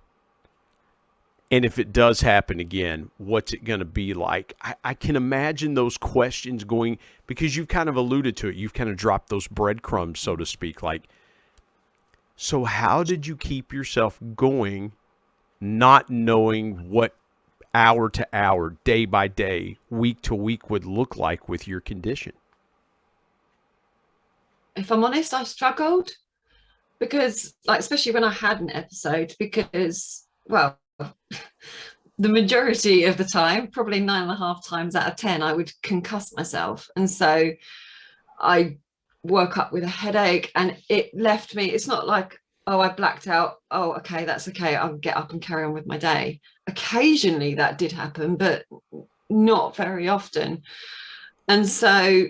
And if it does happen again, what's it going to be like? I can imagine those questions going, because you've kind of alluded to it. You've kind of dropped those breadcrumbs, so to speak. Like, so how did you keep yourself going, not knowing what hour to hour, day by day, week to week would look like with your condition? If I'm honest, I struggled because, like, especially when I had an episode, because, well, the majority of the time, probably 9.5 times out of 10, I would concuss myself. And so I woke up with a headache and it left me, it's not like, oh, I blacked out. Oh, okay, that's okay. I'll get up and carry on with my day. Occasionally that did happen, but not very often. And so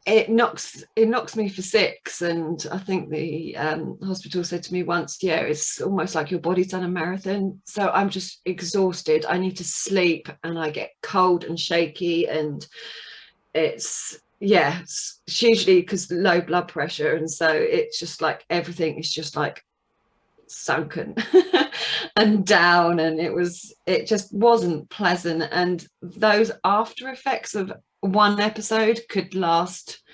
it knocks me for 6. And I think the hospital said to me once, yeah, it's almost like your body's done a marathon. So I'm just exhausted. I need to sleep, and I get cold and shaky, and it's usually because low blood pressure. And so it's just like everything is just like sunken and down, and it just wasn't pleasant. And those after effects of one episode could last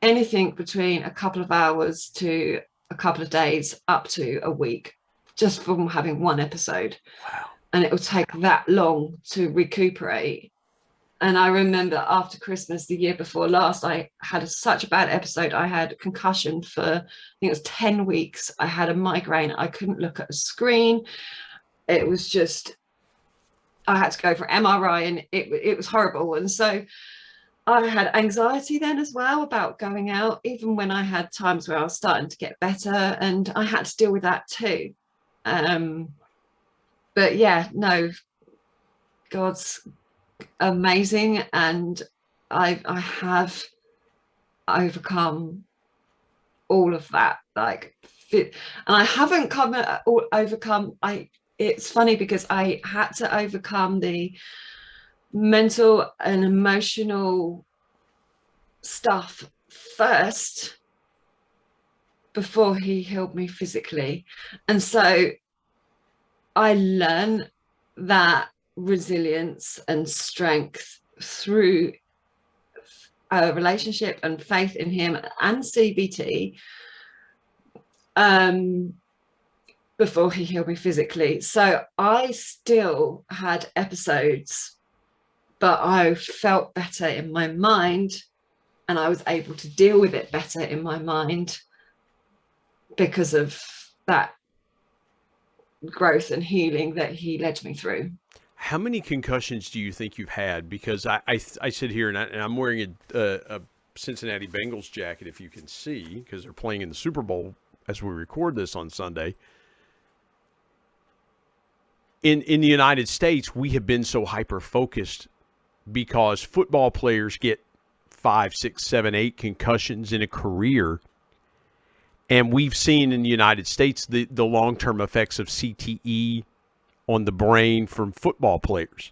anything between a couple of hours to a couple of days up to a week, just from having one episode. Wow. And it would take that long to recuperate. And I remember after Christmas the year before last, I had such a bad episode. I had concussion for, I think it was 10 weeks. I had a migraine. I couldn't look at a screen. It was just, I had to go for MRI, and it was horrible. And so I had anxiety then as well about going out, even when I had times where I was starting to get better, and I had to deal with that too. But yeah, no, God's amazing, and I have overcome all of that. Like, and I haven't overcome. It's funny because I had to overcome the mental and emotional stuff first before he healed me physically. And so I learned that resilience and strength through a relationship and faith in him and CBT before he healed me physically. So I still had episodes, but I felt better in my mind, and I was able to deal with it better in my mind because of that growth and healing that he led me through. How many concussions do you think you've had? Because I sit here and I'm wearing a Cincinnati Bengals jacket, if you can see, because they're playing in the Super Bowl as we record this on Sunday. In the United States, we have been so hyper-focused because football players get 5, 6, 7, 8 concussions in a career. And we've seen in the United States the long-term effects of CTE on the brain from football players.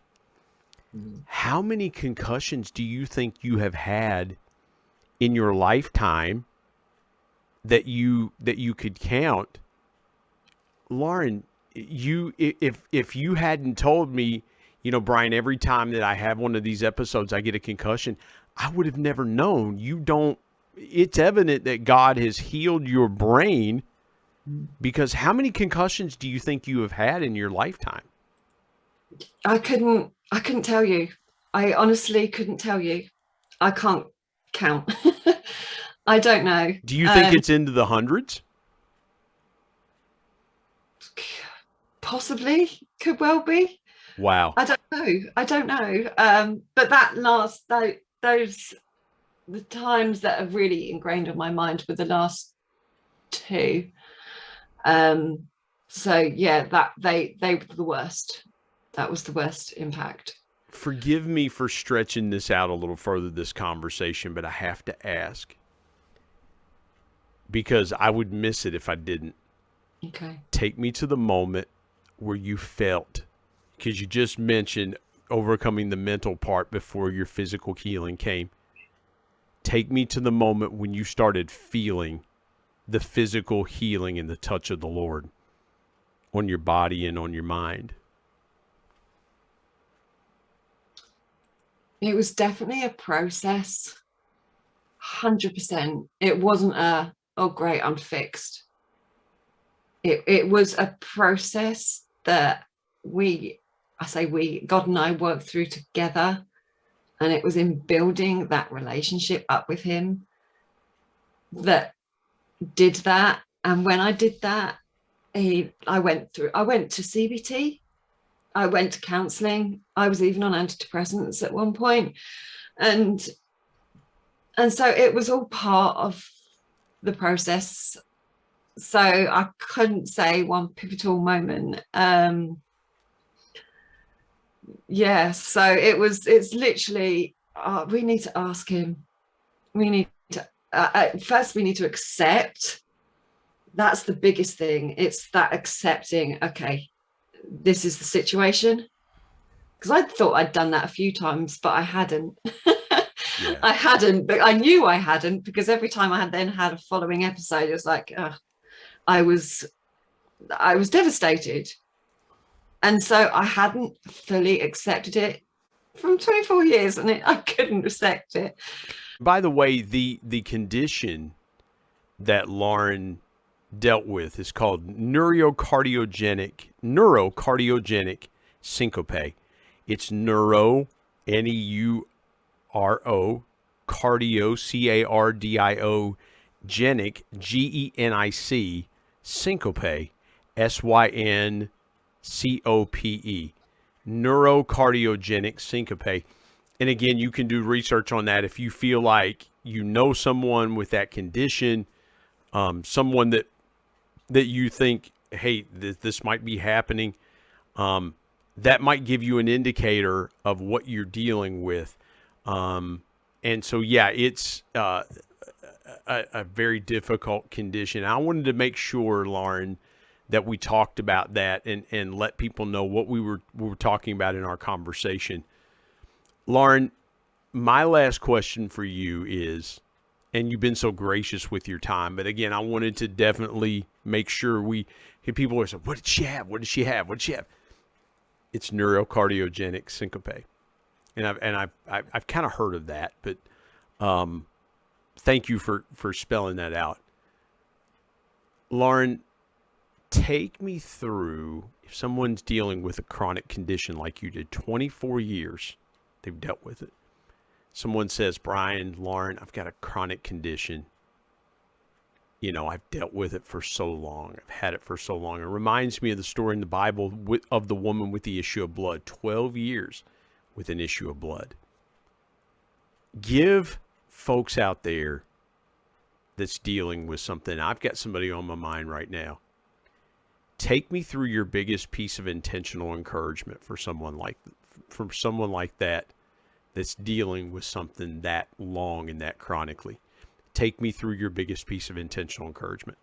Mm-hmm. How many concussions do you think you have had in your lifetime that you could count? Lauren, if you hadn't told me, you know, Brian, every time that I have one of these episodes, I get a concussion, I would have never known. It's evident that God has healed your brain, because how many concussions do you think you have had in your lifetime? I couldn't tell you. I honestly couldn't tell you. I can't count. I don't know. Do you think it's into the hundreds? Possibly. Could well be. Wow. I don't know. But the times that have really ingrained on my mind were the last 2. So yeah, that they were the worst. That was the worst impact. Forgive me for stretching this out a little further, this conversation, but I have to ask, because I would miss it if I didn't. Okay. Take me to the moment where you felt, because you just mentioned overcoming the mental part before your physical healing came. Take me to the moment when you started feeling the physical healing and the touch of the Lord on your body and on your mind. It was definitely a process. 100%. It wasn't oh great, I'm fixed. It was a process that God and I worked through together, and it was in building that relationship up with him that did that. And when I did that, I went to CBT, I went to counseling, I was even on antidepressants at one point, and so it was all part of the process. So I couldn't say one pivotal moment. So it's literally, we need to ask him. We need to, first we need to accept. That's the biggest thing. It's that accepting, okay, this is the situation. Because I thought I'd done that a few times, but I hadn't. Yeah. I hadn't, but I knew I hadn't, because every time I had then had a following episode, it was like, I was devastated. And so I hadn't fully accepted it from 24 years, and I couldn't accept it. By the way, the condition that Lauren dealt with is called neurocardiogenic syncope. It's neuro, N-E-U-R-O, cardio, C-A-R-D-I-O, genic, G-E-N-I-C, syncope, S-Y-N-C-O-P-E, neurocardiogenic syncope. And again, you can do research on that if you feel like you know someone with that condition, someone that you think, hey, this might be happening. That might give you an indicator of what you're dealing with. And so, yeah, it's a very difficult condition. I wanted to make sure, Lauren, that we talked about that and let people know what we were talking about in our conversation. Lauren, my last question for you is, and you've been so gracious with your time, but again, I wanted to definitely make sure people are saying, what did she have? What did she have? What did she have? It's neurocardiogenic syncope. And I've kind of heard of that, but thank you for spelling that out. Lauren, take me through, if someone's dealing with a chronic condition like you did, 24 years they've dealt with it. Someone says, Brian, Lauren, I've got a chronic condition. You know, I've dealt with it for so long. I've had it for so long. It reminds me of the story in the Bible of the woman with the issue of blood, 12 years with an issue of blood. Give folks out there that's dealing with something. I've got somebody on my mind right now. Take me through your biggest piece of intentional encouragement for someone like that that's dealing with something that long and that chronically. Take me through your biggest piece of intentional encouragement.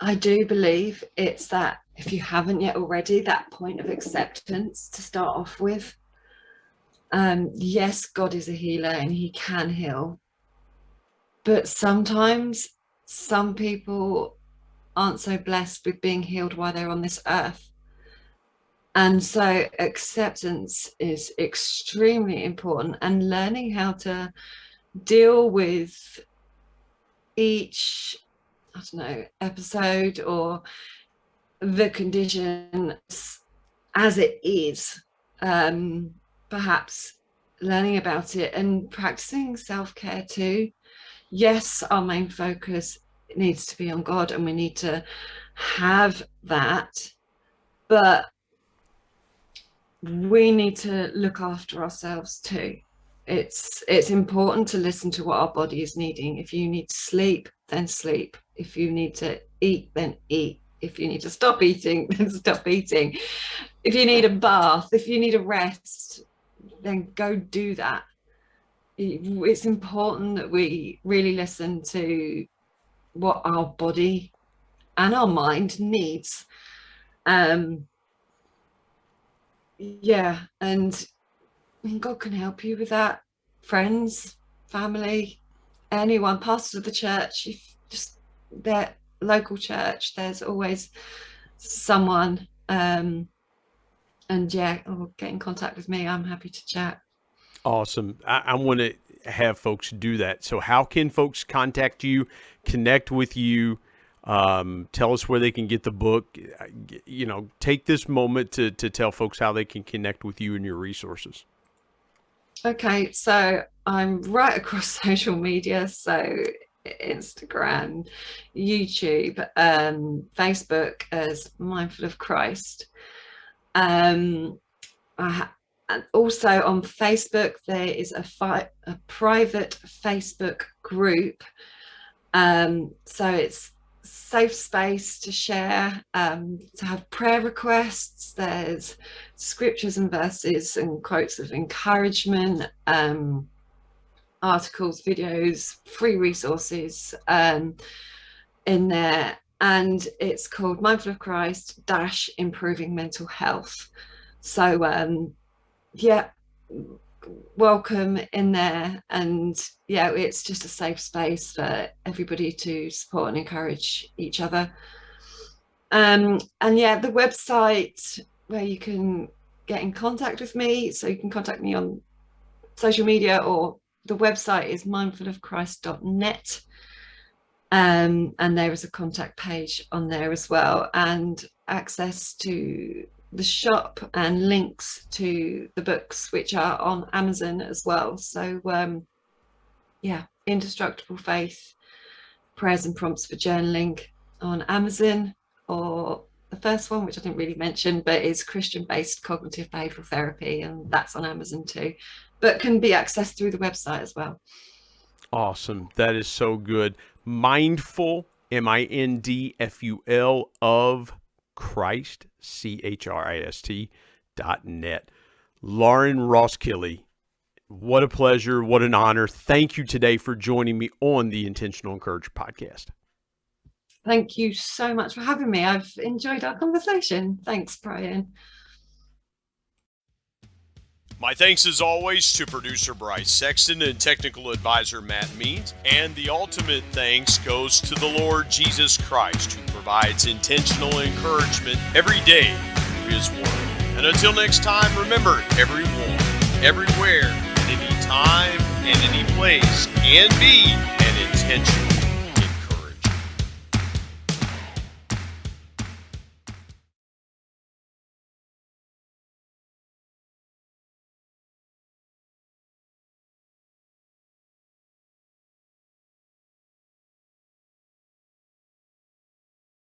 I do believe it's that, if you haven't yet already, that point of acceptance to start off with. Yes, God is a healer and he can heal. But sometimes some people aren't so blessed with being healed while they're on this earth. And so acceptance is extremely important, and learning how to deal with each, episode or the condition as it is, perhaps learning about it and practicing self-care too. Yes, our main focus needs to be on God, and we need to have that, but we need to look after ourselves too. It's important to listen to what our body is needing. If you need sleep, then sleep. If you need to eat, then eat. If you need to stop eating, then stop eating. If you need a bath, if you need a rest, then go do that. It's important that we really listen to what our body and our mind needs. Yeah, and God can help you with that. Friends, family, anyone, pastors of the church, if just their local church, there's always someone. And yeah, or get in contact with me. I'm happy to chat. Awesome. I want to have folks do that. So how can folks contact you, connect with you? Tell us where they can get the book. Take this moment to tell folks how they can connect with you and your resources. Okay, so I'm right across social media. So Instagram, YouTube, Facebook as Mindful of Christ. And also on Facebook, there is a private Facebook group. So it's safe space to share, to have prayer requests. There's scriptures and verses and quotes of encouragement, articles, videos, free resources in there. And it's called Mindful of Christ - Improving Mental Health. So yeah, welcome in there. And yeah, it's just a safe space for everybody to support and encourage each other. And yeah, the website where you can get in contact with me, so you can contact me on social media, or the website is mindfulofchrist.net. And there is a contact page on there as well, and access to the shop and links to the books, which are on Amazon as well. So yeah, Indestructible Faith, Prayers and Prompts for Journaling on Amazon, or the first one, which I didn't really mention, but is Christian-based cognitive behavioral therapy, and that's on Amazon too, but can be accessed through the website as well. Awesome. That is so good. Mindful, MINDFUL, of Christ, CHRIST.net. Lauren Roskilly, what a pleasure, what an honor. Thank you today for joining me on the Intentional Encourager podcast. Thank you so much for having me. I've enjoyed our conversation. Thanks, Brian. My thanks as always to producer Bryce Sexton and technical advisor Matt Means. And the ultimate thanks goes to the Lord Jesus Christ, who provides intentional encouragement every day through His Word. And until next time, remember, everyone, everywhere, at any time, and any place, can be an intentional